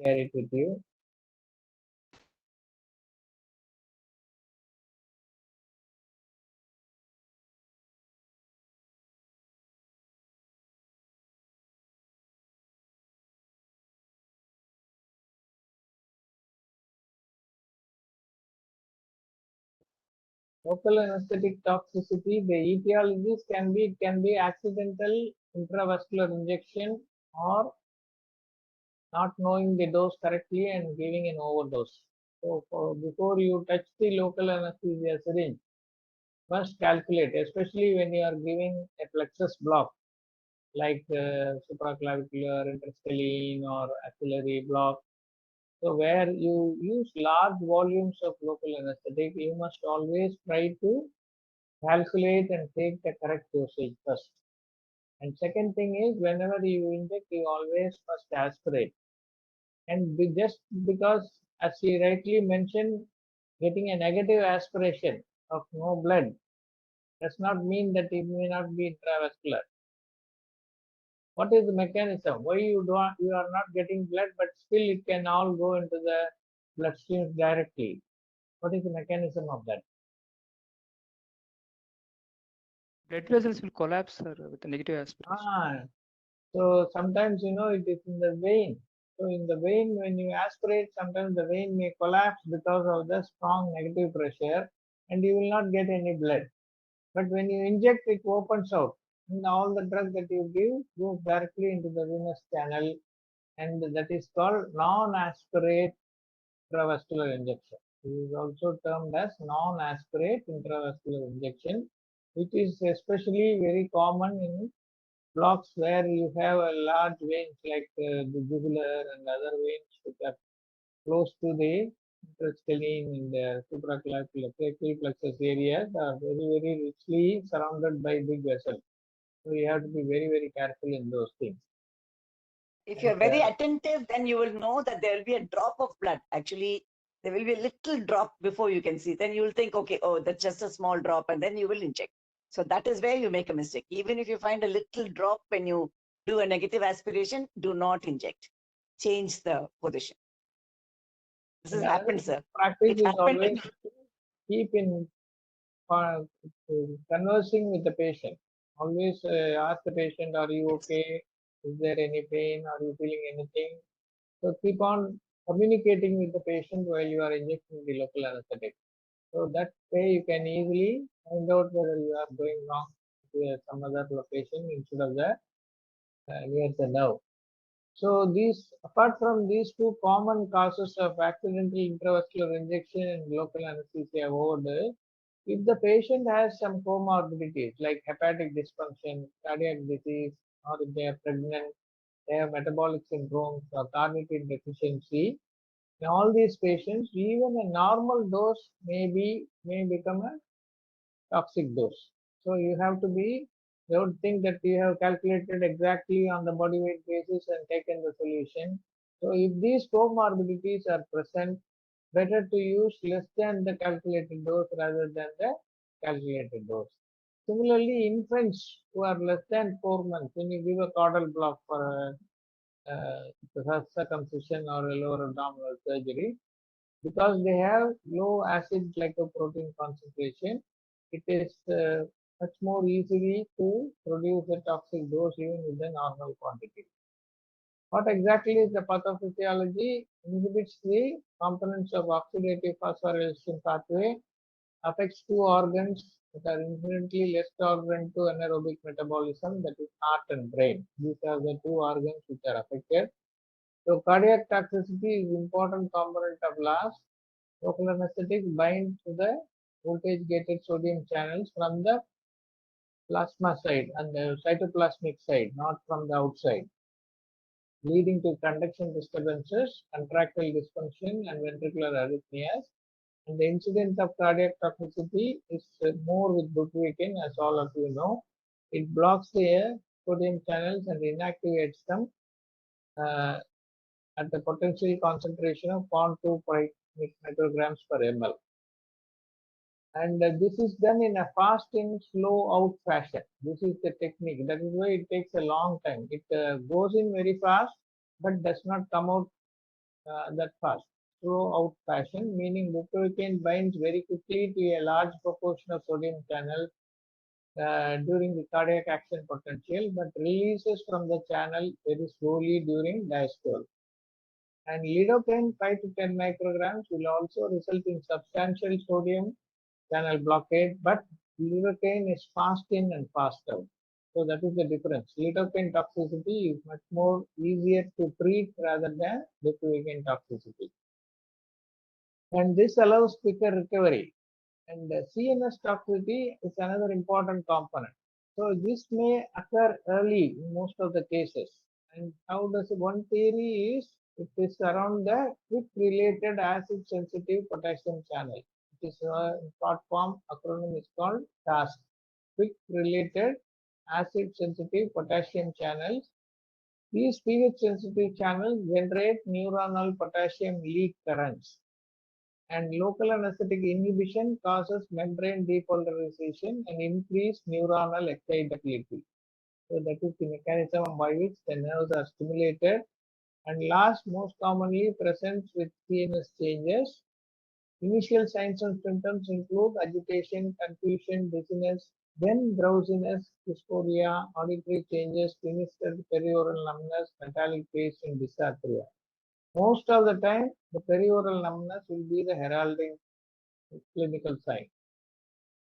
share it with you. Local anesthetic toxicity, the etiologies can be accidental intravascular injection or not knowing the dose correctly and giving an overdose. So before you touch the local anesthesia syringe, must calculate, especially when you are giving a plexus block like supraclavicular, interscalene, or axillary block. So where you use large volumes of local anesthetic, you must always try to calculate and take the correct dosage first. And second thing is, whenever you inject, you always must aspirate. And just because, as he rightly mentioned, getting a negative aspiration of no blood does not mean that it may not be intravascular. What is the mechanism? Why you are not getting blood, but still it can all go into the bloodstream directly? What is the mechanism of that? Blood vessels will collapse, sir, with the negative aspiration. So sometimes it is in the vein. So in the vein, when you aspirate, sometimes the vein may collapse because of the strong negative pressure, and you will not get any blood. But when you inject, it opens out, and all the drug that you give goes directly into the venous channel, and that is called non-aspirate intravascular injection. It is also termed as non-aspirate intravascular injection, which is especially very common in blocks where you have a large veins like the jugular and other veins which are close to the interstelline in the supraclavicular plexus areas are very richly surrounded by big vessels. So you have to be very careful in those things. If And you're very attentive, then you will know that there will be a drop of blood. Actually, there will be a little drop before you can see. Then you will think, okay, oh, that's just a small drop, and then you will inject. So that is where you make a mistake. Even if you find a little drop when you do a negative aspiration, do not inject. Change the position. This has happened, sir. Practice It is happened. always keep in conversing with the patient. Always ask the patient, are you okay? Is there any pain? Are you feeling anything? So keep on communicating with the patient while you are injecting the local anesthetic. So that way you can easily find out whether you are going wrong to some other location instead of the near the nerve. So apart from these two common causes of accidental intravascular injection and local anesthesia overdose, if the patient has some comorbidities like hepatic dysfunction, cardiac disease, or if they are pregnant, they have metabolic syndromes or carnitine deficiency, in all these patients, even a normal dose may become a toxic dose. So don't think that you have calculated exactly on the body weight basis and taken the solution. So if these comorbidities are present, better to use less than the calculated dose rather than the calculated dose. Similarly, infants who are less than 4 months, when you give a caudal block for circumcision or a lower abdominal surgery, because they have low acid glycoprotein concentration, it is much more easily to produce a toxic dose even with the normal quantity. What exactly is the pathophysiology? Inhibits the components of oxidative phosphorylation pathway, affects two organs that are inherently less tolerant to anaerobic metabolism, that is heart and brain. These are the two organs which are affected. So cardiac toxicity is important component of LAS. Local anesthetics bind to the voltage gated sodium channels from the plasma side and the cytoplasmic side, not from the outside, leading to conduction disturbances, contractile dysfunction, and ventricular arrhythmias. And the incidence of cardiac toxicity is more with bupivacaine, as all of you know. It blocks the sodium channels and inactivates them at the potential concentration of 0.2 micrograms per ml. And this is done in a fast in, slow out fashion. This is the technique. That is why it takes a long time. It goes in very fast, but does not come out that fast, throughout fashion, meaning bupivacaine binds very quickly to a large proportion of sodium channels during the cardiac action potential, but releases from the channel very slowly during diastole. And lidocaine 5 to 10 micrograms will also result in substantial sodium channel blockade, but lidocaine is fast in and fast out. So that is the difference. Lidocaine toxicity is much more easier to treat rather than bupivacaine toxicity. And this allows quicker recovery. And CNS toxicity is another important component. So this may occur early in most of the cases. And how does one theory is it is around the quick related acid sensitive potassium channel. It is in short form acronym is called TASC. Quick related acid sensitive potassium channels. These pH sensitive channels generate neuronal potassium leak currents, and local anesthetic inhibition causes membrane depolarization and increased neuronal excitability. So that is the mechanism by which the nerves are stimulated. And last, most commonly presents with CNS changes. Initial signs and symptoms include agitation, confusion, dizziness, then drowsiness, dysphoria, auditory changes, sinister perioral numbness, metallic taste, and dysarthria. Most of the time, the perioral numbness will be the heralding clinical sign.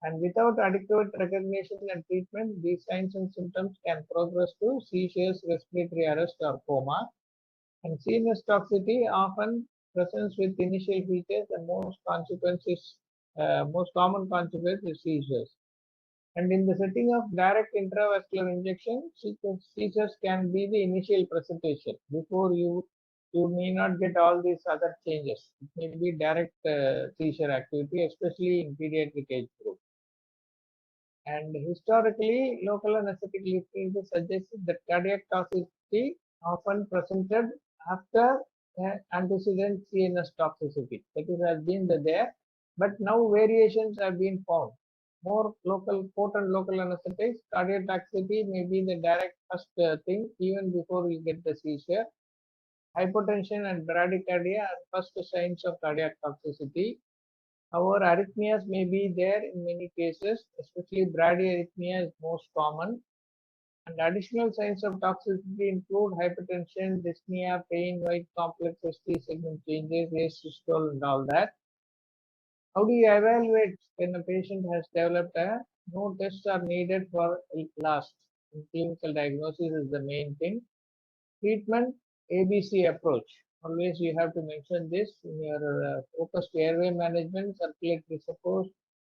And without adequate recognition and treatment, these signs and symptoms can progress to seizures, respiratory arrest, or coma. And CNS toxicity often presents with initial features, and most common consequence is seizures. And in the setting of direct intravascular injection, seizures can be the initial presentation. Before you may not get all these other changes. It may be direct seizure activity, especially in pediatric age group. And historically, local anesthetic literature suggested that cardiac toxicity often presented after antecedent CNS toxicity. That is, has been there, but now variations have been found. More potent local anesthetics, cardiac toxicity may be the direct first thing even before you get the seizure. Hypotension and bradycardia are first signs of cardiac toxicity. However, arrhythmias may be there in many cases, especially bradyarrhythmia is most common. And additional signs of toxicity include hypertension, dyspnea, pain, white complex ST segment changes, asystole, and all that. How do you evaluate when a patient has developed a no tests are needed for last? Clinical diagnosis is the main thing. Treatment ABC approach. Always you have to mention this in your focused airway management, circulatory support,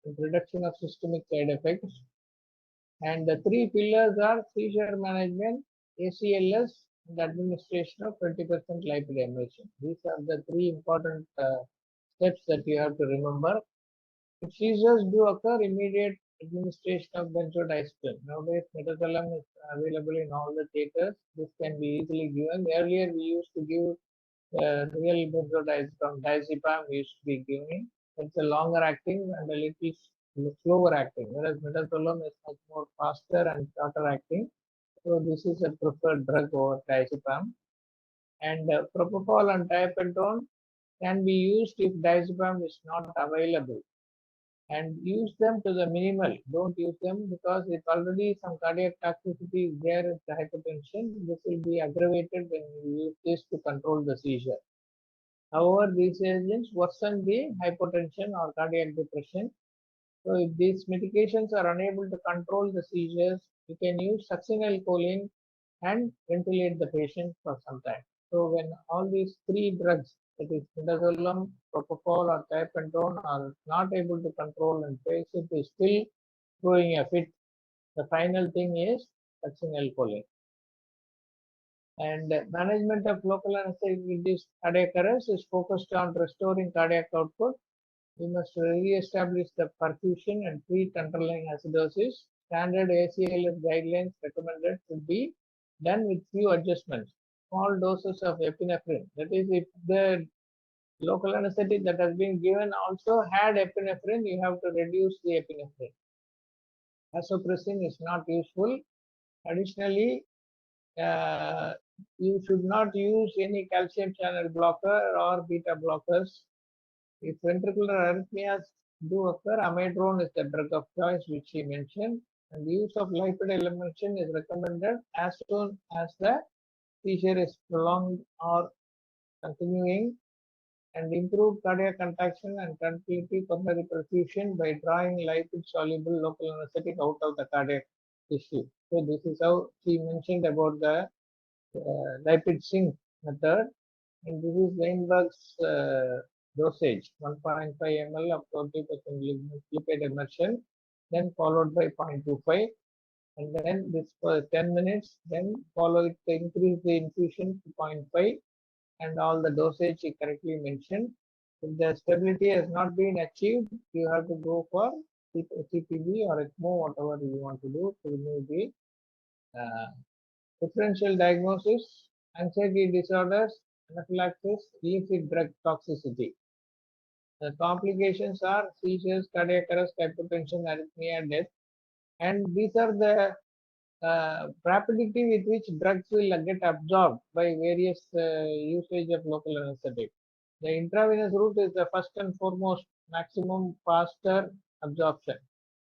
and reduction of systemic side effects. And the three pillars are seizure management, ACLS, and administration of 20% lipid emulsion. These are the three important steps that you have to remember. If seizures do occur, immediate administration of benzodiazepine. Nowadays, metazolam is available in all the theaters. This can be easily given. Earlier, we used to give real benzodiazepine, diazepam we used to be giving. It's a longer acting and a little slower acting, whereas midazolam is much more faster and shorter acting. So this is a preferred drug over diazepam. And propofol and thiopentone can be used if diazepam is not available. And use them to the minimal. Don't use them because if already some cardiac toxicity is there with the hypertension, this will be aggravated when you use this to control the seizure. However, these agents worsen the hypotension or cardiac depression. So if these medications are unable to control the seizures, you can use succinylcholine and ventilate the patient for some time. So when all these three drugs, that is midazolam, propofol, or thiopentone, are not able to control and patient is still throwing a fit, the final thing is succinylcholine. And management of local anesthetic-induced cardiac arrest is focused on restoring cardiac output. We must re-establish the perfusion and treat underlying acidosis. Standard ACLS guidelines recommended should be done with few adjustments. Small doses of epinephrine. That is, if the local anesthetic that has been given also had epinephrine, you have to reduce the epinephrine. Vasopressin is not useful. Additionally, you should not use any calcium channel blocker or beta blockers. If ventricular arrhythmias do occur, amiodarone is the drug of choice, which he mentioned, and the use of lipid emulsion is recommended as soon as the seizure is prolonged or continuing, and improve cardiac contraction and tranquility coronary perfusion by drawing lipid-soluble local anesthetic out of the cardiac tissue. So this is how he mentioned about the lipid sink method, and this is Weinberg's dosage, 1.5 ml of 20% lipid immersion, then followed by 0.25, and then this for 10 minutes, then follow it to increase the infusion to 0.5, and all the dosage he correctly mentioned. If the stability has not been achieved, you have to go for CPB or ECMO, whatever you want to do to remove the differential diagnosis, anxiety disorders, anaphylaxis, illicit drug toxicity. The complications are seizures, cardiac arrest, hypertension, arrhythmia, death, and these are the rapidity with which drugs will get absorbed by various usage of local anesthetic. The intravenous route is the first and foremost maximum faster absorption.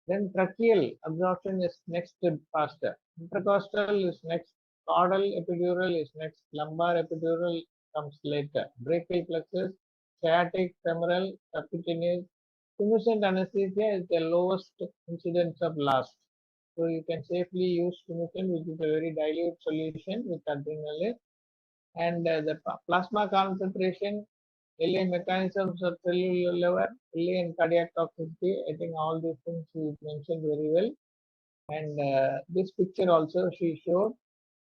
Then tracheal absorption is next faster. Intercostal is next. Caudal epidural is next. Lumbar epidural comes later. Brachial plexus, sciatic, femoral, subcutaneous. Stimulation anesthesia is the lowest incidence of last. So you can safely use stimulation, which is a very dilute solution with adrenaline. And the plasma concentration, LA mechanisms of cellular level, LA and cardiac toxicity. I think all these things you mentioned very well. And this picture also she showed.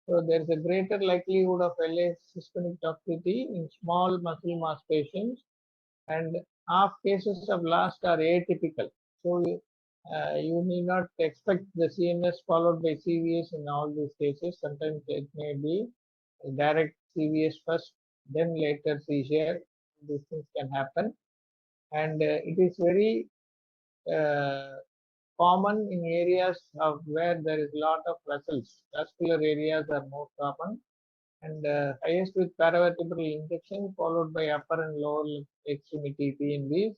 So there is a greater likelihood of LA systemic toxicity in small muscle mass patients, and half cases of last are atypical. So you need not expect the CNS followed by CVS in all these cases. Sometimes it may be direct CVS first, then later seizure. These things can happen, and it is very common in areas of where there is a lot of vessels. Vascular areas are more common, and highest with paravertebral injection, followed by upper and lower extremity PNBs.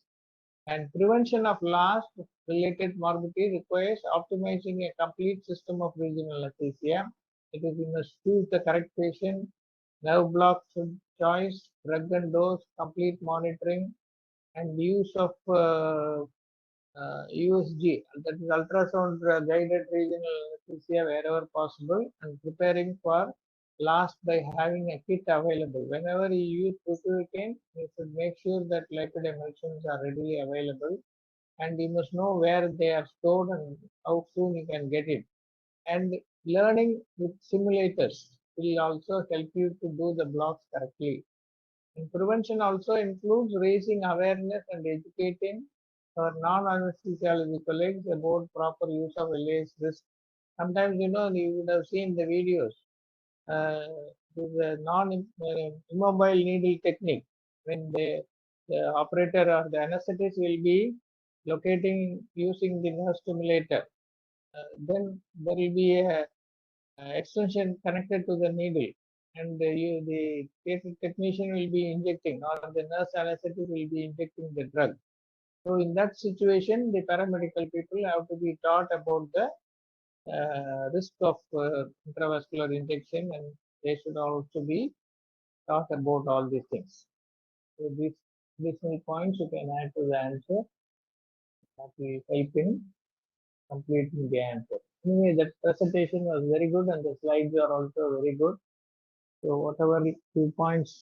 And prevention of last related morbidity requires optimizing a complete system of regional anesthesia. It is you must choose the correct patient, nerve block choice, drug and dose, complete monitoring, and use of USG, that is ultrasound guided regional anesthesia wherever possible, and preparing for last by having a kit available. Whenever you use bupivacaine, you should make sure that lipid emulsions are readily available, and you must know where they are stored and how soon you can get it. And learning with simulators will also help you to do the blocks correctly. And prevention also includes raising awareness and educating our non-anesthesiology colleagues about proper use of LA's risk. Sometimes, you know, you would have seen the videos. This is a non-immobile needle technique, when the operator or the anesthetist will be locating using the nerve stimulator. Then there will be a extension connected to the needle, and the technician will be injecting, or the nurse anesthetist will be injecting the drug. So in that situation, the paramedical people have to be taught about the risk of intravascular injection, and they should also be taught about all these things. So these many points you can add to the answer that will help in completing the answer. Anyway, that presentation was very good, and the slides are also very good. So whatever 2 points